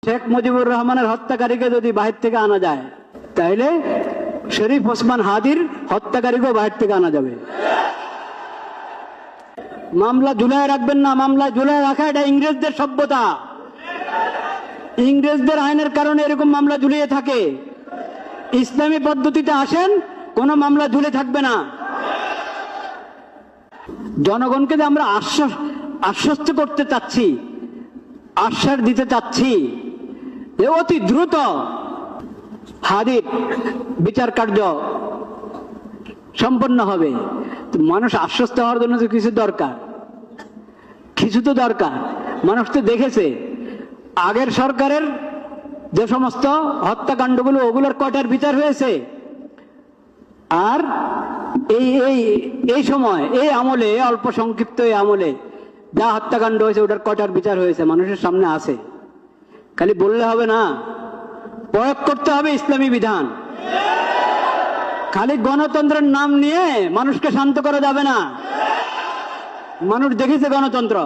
শেখ মুজিবুর রহমানের হত্যাকারীকে যদি বাহির থেকে আনা যায়, তাইলে শরীফ ওসমান হাদির হত্যাকারীকেও বাহির থেকে আনা যাবে। মামলা ঝুলায় রাখবেন না, মামলা ঝুলায় রাখা এটা ইংরেজদের সভ্যতা। ইংরেজদের আইনের কারণে এরকম মামলা ঝুলিয়ে থাকে। ইসলামী পদ্ধতিতে আসেন, কোন মামলা ঝুলে থাকবে না। জনগণকে যে আমরা আশ্বস্ত করতে চাচ্ছি, আশ্বাস দিতে চাচ্ছি যে অতি দ্রুত হাদির বিচার কার্য সম্পন্ন হবে। মানুষ আশ্বস্ত হওয়ার জন্য তো কিছু দরকার, কিছু তো দরকার। মানুষ তো দেখেছে আগের সরকারের যে সমস্ত হত্যাকাণ্ডগুলো, ওগুলোর কয়টার বিচার হয়েছে, আর এই সময়, এই আমলে, অল্প সংক্ষিপ্ত এই আমলে যা হত্যাকাণ্ড হয়েছে ওটার কয়টার বিচার হয়েছে মানুষের সামনে আছে। খালি বললে হবে না, প্রয়োগ করতে হবে ইসলামী বিধান। খালি গণতন্ত্রের নাম নিয়ে মানুষকে শান্ত করা যাবে না। মানুষ দেখেছে গণতন্ত্র।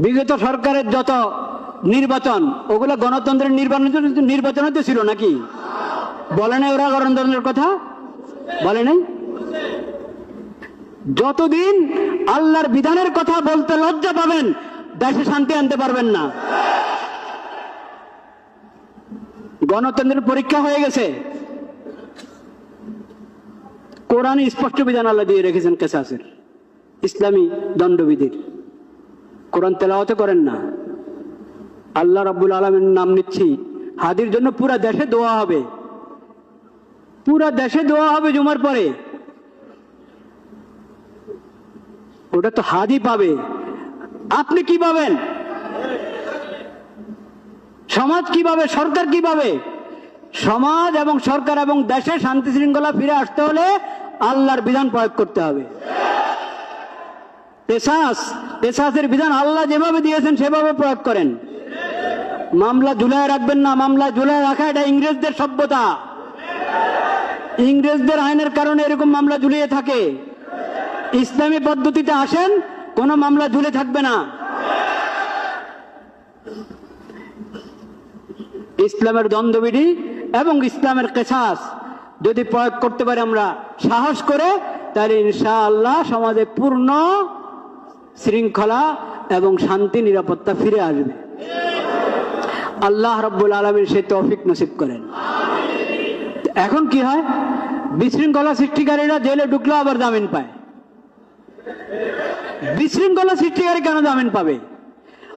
বিগত সরকারের যত নির্বাচন, ওগুলো গণতন্ত্রের নির্বাচন তো ছিল নাকি? বলে নাই ওরা গণতন্ত্রের কথা? বলে নাই? যতদিন আল্লাহর বিধানের কথা বলতে লজ্জা পাবেন, দেশে শান্তি আনতে পারবেন না। গণতন্ত্রের পরীক্ষা হয়ে গেছে। কোরআনে স্পষ্ট বিধান আল্লাহ দিয়ে রেখেছেন কেসাসের, ইসলামী দণ্ডবিধির। কোরআন তেলাওয়াত করেন না, আল্লাহ রাব্বুল আলামিনের নাম নিচ্ছি। হাদির জন্য পুরা দেশে দোয়া হবে, পুরা দেশে দোয়া হবে জুমার পরে। ওটা তো হাদি পাবে, আপনি কি পাবেন? সমাজ কি পাবে? সরকার কি পাবে? সমাজ এবং সরকার এবং দেশে শান্তি শৃঙ্খলা ফিরে আসতে হলে আল্লাহর বিধান প্রয়োগ করতে হবে। কেসাসের বিধান আল্লাহ যেভাবে দিয়েছেন সেভাবে প্রয়োগ করেন। মামলা ঝুলায় রাখবেন না, মামলা ঝুলায় রাখা এটা ইংরেজদের সভ্যতা। ইংরেজদের আইনের কারণে এরকম মামলা ঝুলিয়ে থাকে। ইসলামী পদ্ধতিতে আসেন, কোন মামলা ঝুলে থাকবে না। ইসলামের দ্বন্দ্ববিধি এবং ইসলামের কেসাস যদি প্রয়োগ করতে পারি আমরা সাহস করে, তাহলে ইনশাআল্লাহ সমাজে পূর্ণ শৃঙ্খলা এবং শান্তি নিরাপত্তা ফিরে আসবে। আল্লাহ রাব্বুল আলামিন সেই তৌফিক নসিব করেন। এখন কি হয়? বিশৃঙ্খলা সৃষ্টিকারীরা জেলে ঢুকলে আবার জামিন পায়। বিশৃঙ্খলা সৃষ্টিকারী কেন জামিন পাবে?